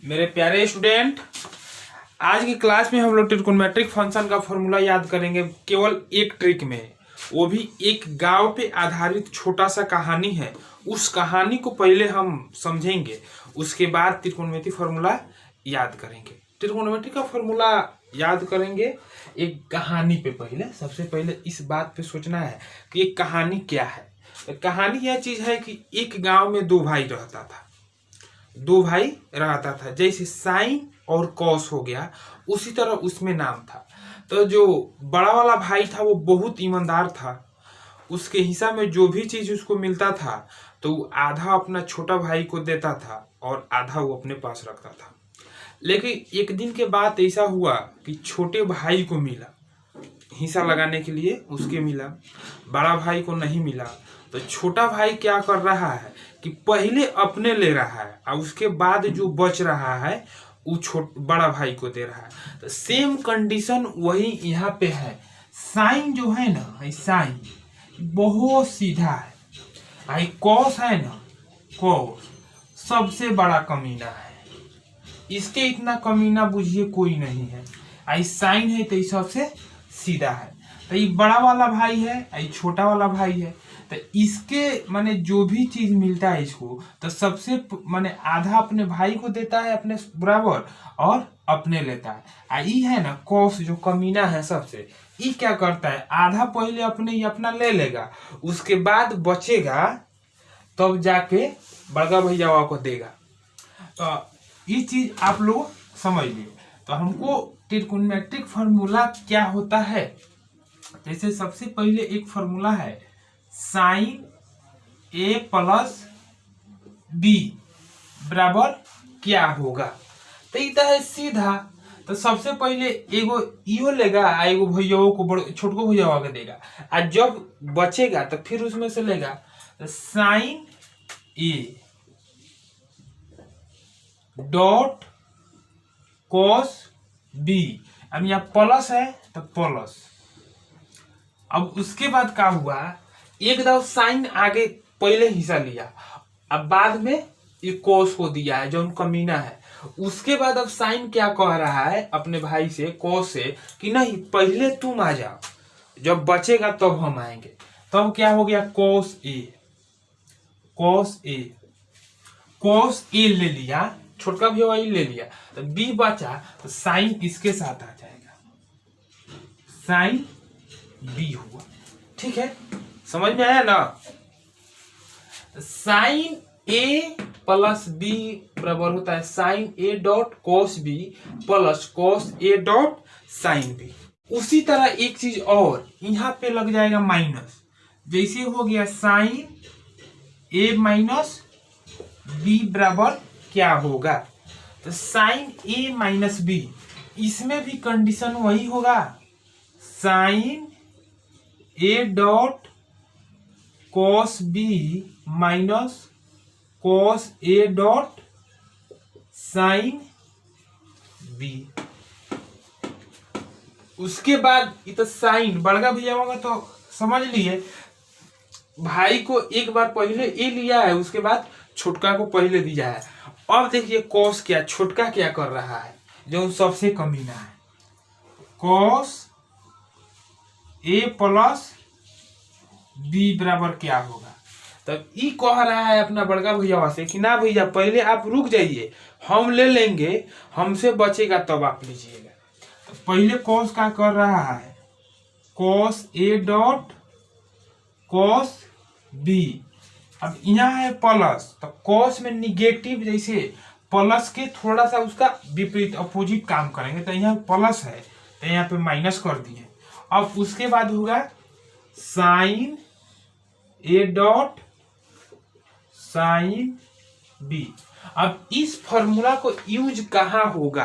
मेरे प्यारे स्टूडेंट, आज की क्लास में हम लोग ट्रिग्नोमेट्रिक फंक्शन का फॉर्मूला याद करेंगे केवल एक ट्रिक में। वो भी एक गांव पे आधारित छोटा सा कहानी है। उस कहानी को पहले हम समझेंगे, उसके बाद ट्रिग्नोमेट्री फॉर्मूला याद करेंगे। ट्रिग्नोमेट्री का फॉर्मूला याद करेंगे एक कहानी पे। पहले सबसे पहले इस बात पे सोचना है कि एक कहानी क्या है। कहानी यह चीज है कि एक गांव में दो भाई रहता था। जैसे साइन और कॉस हो गया, उसी तरह उसमें नाम था। तो जो बड़ा वाला भाई था वो बहुत ईमानदार था। उसके हिस्सा में जो भी चीज उसको मिलता था तो वो आधा अपना छोटा भाई को देता था और आधा वो अपने पास रखता था। लेकिन एक दिन के बाद ऐसा हुआ कि छोटे भाई को मिला, हिस्सा लगाने के लिए उसके मिला, बड़ा भाई को नहीं मिला। तो छोटा भाई क्या कर रहा है कि पहले अपने ले रहा है और उसके बाद जो बच रहा है वो बड़ा भाई को दे रहा है। तो सेम कंडीशन वही यहाँ पे है। साइन जो है ना, साइन बहुत सीधा है। आई कॉस है ना, कॉस सबसे बड़ा कमीना है। इसके इतना कमीना बुझिए कोई नहीं है। आई साइन है तो सबसे सीधा है। तो ये बड़ा वाला भाई है, आई छोटा वाला भाई है। तो इसके माने जो भी चीज मिलता है इसको तो सबसे माने आधा अपने भाई को देता है अपने बराबर और अपने लेता है। आई है ना कॉस जो कमीना है सबसे, ये क्या करता है आधा पहले अपने ही अपना ले लेगा, उसके बाद बचेगा तब जाके बड़का भैया को देगा। तो ये चीज आप लोग समझ लिए। तो हमको ट्रिग्नोमेट्रिक फार्मूला क्या होता है, जैसे सबसे पहले एक फार्मूला है साइन ए प्लस बी बराबर क्या होगा। तो ये है सीधा। तो सबसे पहले एगो इहो लेगा, एगो भैया को छोटको भैया के देगा, और जब बचेगा तो फिर उसमें से लेगा। तो sine A dot cos B, अब यहाँ प्लस है तो प्लस। अब उसके बाद क्या हुआ, एक दफा साइन आगे पहले हिस्सा लिया, अब बाद में ये कॉस को दिया है जो कमीना है। उसके बाद अब साइन क्या कह रहा है अपने भाई से, कॉस से, कि नहीं पहले तुम आ जाओ, जब बचेगा तब हम आएंगे। तब क्या हो गया cos A, cos A, cos A ले लिया, छोटका भी वाई ले लिया। तो बी बचा तो साइन इसके साथ आ जाएगा, साइन बी हुआ। ठीक है, समझ में आया ना। साइन ए प्लस बी बराबर होता है sign A dot cos B plus cos A dot sine B. उसी तरह एक चीज और यहां पे लग जाएगा माइनस, जैसे हो गया साइन ए माइनस बी बराबर क्या होगा। तो साइन ए माइनस बी, इसमें भी कंडीशन वही होगा, sine A dot cos B minus cos A dot sine B. उसके बाद ये तो साइन बड़का भैया होगा तो समझ लिए, भाई को एक बार पहले ए लिया है, उसके बाद छोटका को पहले दिया है। अब देखिए कॉस क्या, छोटका क्या कर रहा है जो सबसे कमीना है, कॉस ए प्लस बी बराबर क्या होगा। तब ई कह रहा है अपना बड़का भैया से कि ना भैया पहले आप रुक जाइए, हम ले लेंगे, हमसे बचेगा तब आप लीजिएगा। तो पहले कॉस का कर रहा है cos A dot cos B. अब यहाँ है प्लस, तो कॉस में निगेटिव जैसे प्लस के थोड़ा सा उसका विपरीत अपोजिट काम करेंगे। तो यहाँ प्लस है तो यहाँ पे माइनस कर दिए। अब उसके बाद होगा sine A dot sine B. अब इस फॉर्मूला को यूज कहाँ होगा,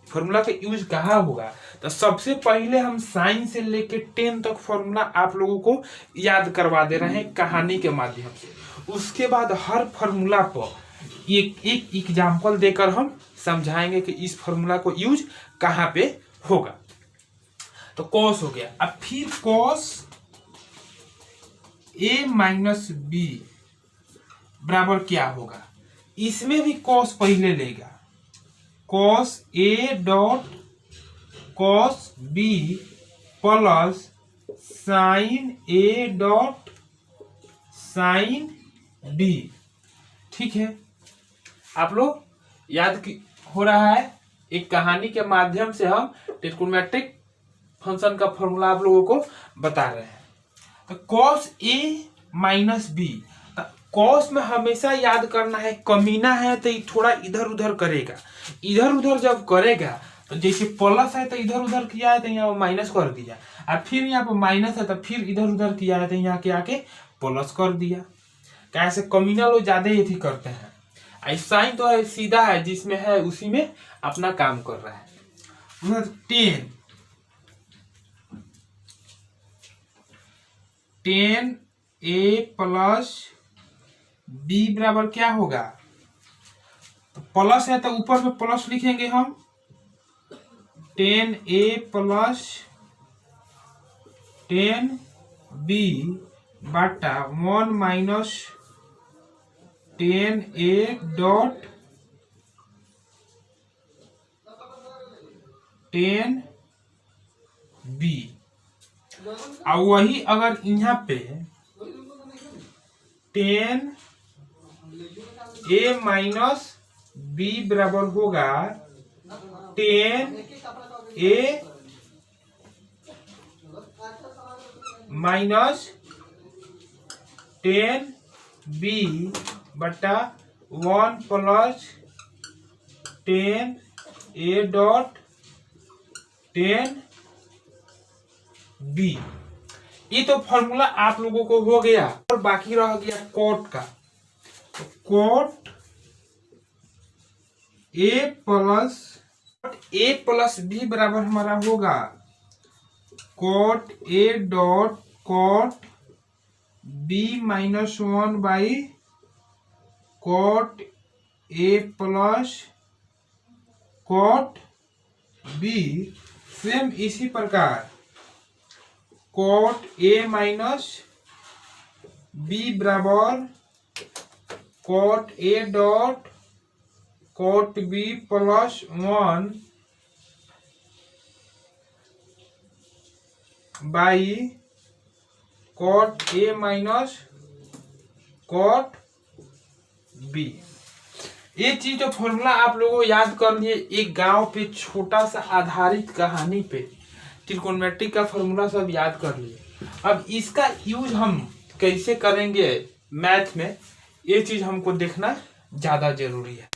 फॉर्मूला का यूज कहाँ होगा। तो सबसे पहले हम साइन से लेके 10 तक फॉर्मूला आप लोगों को याद करवा दे रहे हैं कहानी के माध्यम से। उसके बाद हर फॉर्मूला पर एक एक एग्जाम्पल देकर हम समझाएंगे कि इस फॉर्मूला को यूज कहाँ पे होगा। तो कॉस हो गया। अब फिर कॉस ए माइनस बी बराबर क्या होगा, इसमें भी कॉस पहले लेगा, cos A dot cos B plus sine A dot sine B. ठीक है, आप लोग याद हो रहा है, एक कहानी के माध्यम से हम ट्रिग्नोमेट्रिक फंक्शन का फॉर्मूला आप लोगों को बता रहे हैं। तो cos A minus B, cos में हमेशा याद करना है कमीना है तो थोड़ा इधर उधर करेगा, इधर उधर जब करेगा तो जैसे प्लस है तो इधर उधर किया है तो यहाँ माइनस कर दिया, और फिर यहाँ पे माइनस है तो फिर इधर उधर किया है तो यहाँ के आके प्लस कर दिया। कैसे कमीना लोग ज्यादा ये थी करते हैं। साइन तो है सीधा है, जिसमें है उसी में अपना काम कर रहा है। 10 ए प्लस बी बराबर क्या होगा, तो प्लस है तो ऊपर में प्लस लिखेंगे हम, 10 ए प्लस 10 बी बटा 1 माइनस 10 ए डॉट 10 बी। और वही अगर यहाँ पे 10 ए माइनस बी बराबर होगा 10 ए माइनस 10 बी बटा 1 प्लस 10 ए डॉट 10 बी। ये तो फॉर्मूला आप लोगों को हो गया, और बाकी रह गया कॉट का। तो कॉट ए प्लस बी बराबर हमारा होगा cot A dot cot B minus 1 by cot A plus cot B. Same इसी प्रकार कॉट ए माइनस बी बराबर cot A dot cot B plus 1 by cot A minus cot B. ये चीज तो formula आप लोगों को याद कर लिए। एक गांव पे छोटा सा आधारित कहानी पे ट्रिग्नोमेट्रिक का फॉर्मूला सब याद कर लिए। अब इसका यूज हम कैसे करेंगे मैथ में, ये चीज हमको देखना ज्यादा जरूरी है।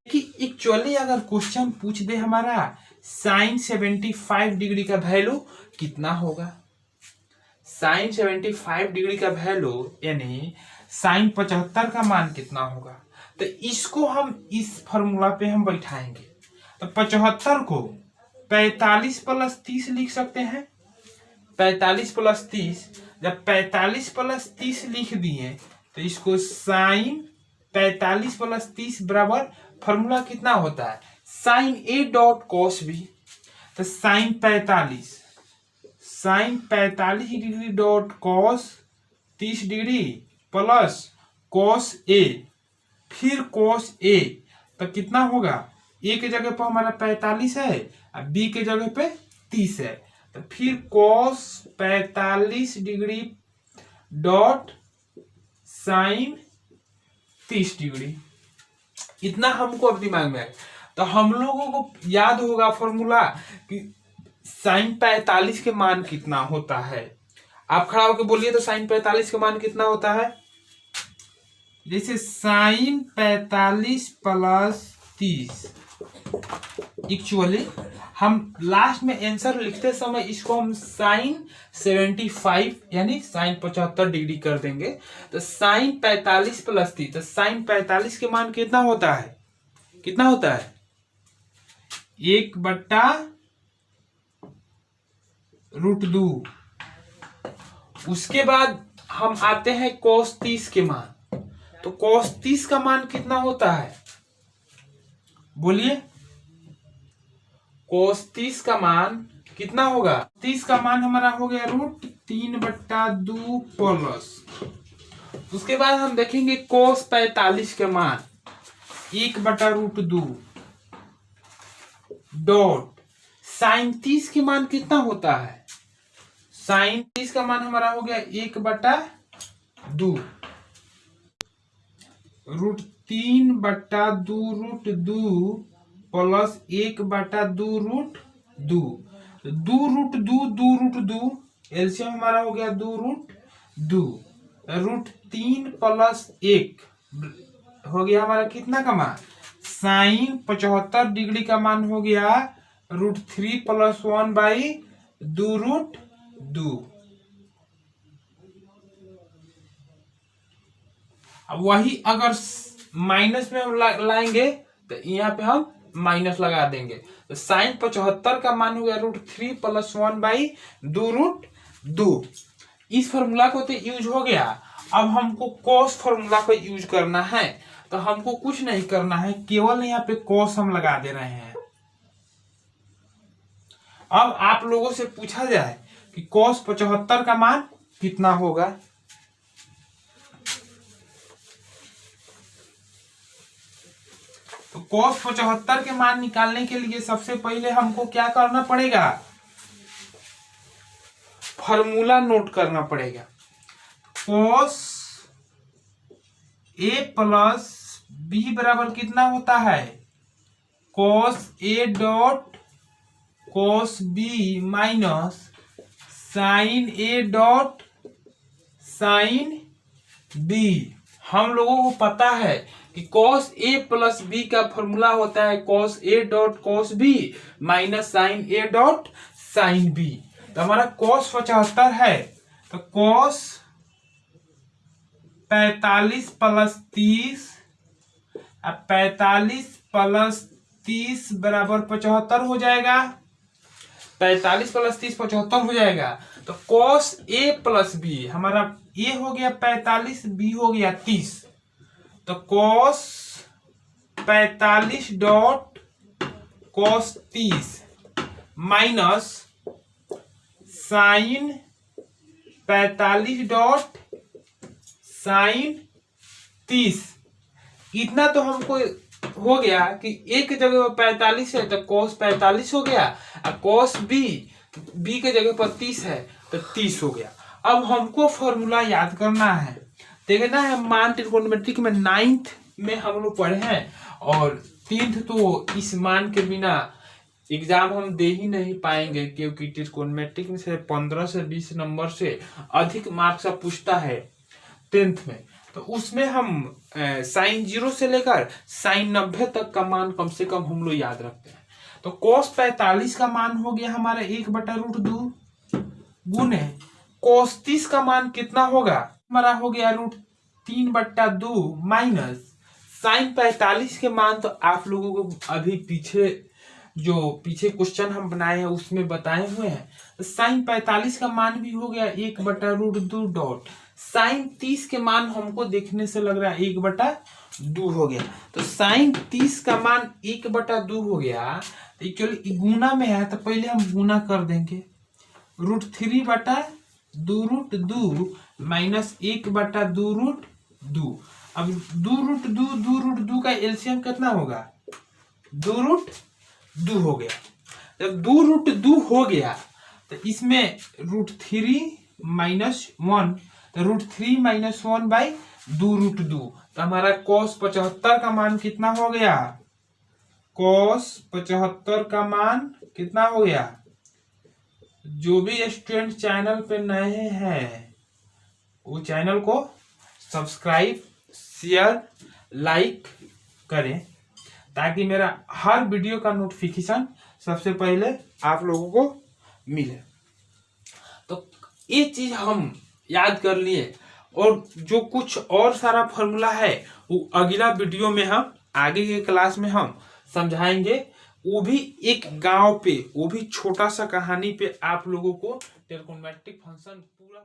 कि एक्चुअली अगर क्वेश्चन पूछ दे हमारा साइन 75 डिग्री का वैल्यू कितना होगा, साइन 75 डिग्री का वैल्यू यानी साइन 75 का मान कितना होगा, तो इसको हम इस फॉर्मूला पे हम बैठाएंगे। तो 75 को 45 प्लस 30 लिख सकते हैं। 45 प्लस 30, जब 45 प्लस 30 लिख दिए तो इसको साइन 45 प्लस 30 बराबर फॉर्मूला कितना होता है, sign A dot cos B. तो sin 45 degree dot cos 30 degree plus cos A, फिर कॉस ए, तो कितना होगा, ए के जगह पर हमारा 45 है और बी के जगह पे 30 है, तो फिर cos 45 degree dot sign 30 degree. इतना हमको अब दिमाग में है। तो हम लोगों को याद होगा फॉर्मूला कि साइन 45 के मान कितना होता है। आप खड़ा होकर बोलिए तो साइन 45 के मान कितना होता है। जैसे साइन 45 प्लस 30, एक्चुअली हम लास्ट में आंसर लिखते समय इसको हम साइन 75 यानी साइन 75 डिग्री कर देंगे। तो साइन 45 प्लस 30, तो साइन 45 के मान कितना होता है, कितना होता है 1/√2। उसके बाद हम आते हैं कोस 30 के मान। तो कोस 30 का मान कितना होता है, बोलिए। कोस 30 का मान कितना होगा, 30 का मान हमारा हो गया √2। 3/2 प्लस, उसके बाद हम देखेंगे cos 45 के मान 1/√2 डॉट sin 30 के मान कितना होता है, sin 30 का मान हमारा हो गया 1/2 √3/2√2 प्लस 1/2√2, 2√2 एलसीएम हमारा हो गया 2√2, √3 प्लस 1 हो गया हमारा कितना का मान, साइन 75 डिग्री का मान हो गया √3 प्लस 1/2√2। अब वही अगर माइनस में हम लाएंगे तो यहाँ पे हम माइनस लगा देंगे, तो साइन 75 का मान हो गया √3 प्लस 1/2√2। इस फॉर्मूला को तो यूज हो गया। अब हमको कॉस फॉर्मूला को यूज करना है, तो हमको कुछ नहीं करना है, केवल यहाँ पे कॉस हम लगा दे रहे हैं। अब आप लोगों से पूछा जाए कि कॉस 75 का मान कितना होगा, तो cos 75 के मान निकालने के लिए सबसे पहले हमको क्या करना पड़ेगा, फॉर्मूला नोट करना पड़ेगा। cos a प्लस b बराबर कितना होता है, cos a dot cos b minus sine a dot साइन b। हम लोगों को पता है कि cos a प्लस b का फॉर्मूला होता है cos a dot cos b minus sine a dot साइन b। तो हमारा cos 75 है, तो cos 45 प्लस 30, अब 45 प्लस 30 बराबर 75 हो जाएगा, 45 प्लस 30 75 हो जाएगा। तो cos a प्लस b, हमारा a हो गया 45, b हो गया 30, तो cos 45 dot cos 30 minus sine 45 dot sign 30। इतना तो हमको हो गया कि एक जगह पर 45 है तो cos 45 हो गया, और cos b के जगह पर 30 है तो 30 हो गया। अब हमको फॉर्मूला याद करना है, देखना है मान ट्रिग्नोमेट्रिक में 9th में हम लोग पढ़े हैं, और 10th तो इस मान के बिना एग्जाम हम दे ही नहीं पाएंगे, क्योंकि ट्रिग्नोमेट्रिक में से 15 से 20 नंबर से अधिक मार्क्स पूछता है 10th में। तो उसमें हम साइन 0 से लेकर साइन 90 तक का मान कम से कम हम लोग याद रखते हैं। तो cos 45 का मान हो गया हमारा 1/√2 गुने cos 30 का मान कितना होगा, हमारा हो गया √3/2 माइनस साइन 45 के मान तो आप लोगों को अभी पीछे क्वेश्चन हम बनाए हैं उसमें बताए हुए हैं। तो साइन 45 का मान भी हो गया 1/√2 डॉट साइन 30 के मान हमको देखने से लग रहा है 1/2 हो गया, तो साइन 30 का मान 1/2 हो गया। तो एक्चुअली गुना में है तो पहले हम गुना कर देंगे, √3/2√2 माइनस 1/2√2। अब 2√2 का एलसीएम कितना होगा, 2√2 हो गया। जब 2√2 हो गया तो इसमें √3 माइनस 1, तो √3 माइनस 1/2√2। तो हमारा cos 75 का मान कितना हो गया, cos 75 का मान कितना हो गया। जो भी स्टूडेंट चैनल पे नए हैं वो चैनल को सब्सक्राइब, शेयर, लाइक करें, ताकि मेरा हर वीडियो का नोटिफिकेशन सबसे पहले आप लोगों को मिले। तो ये चीज हम याद कर लिए, और जो कुछ और सारा फॉर्मूला है वो अगला वीडियो में हम आगे के क्लास में हम समझाएंगे, वो भी एक गांव पे, वो भी छोटा सा कहानी पे आप लोगों को ट्रिग्नोमेट्रिक फंक्शन पूरा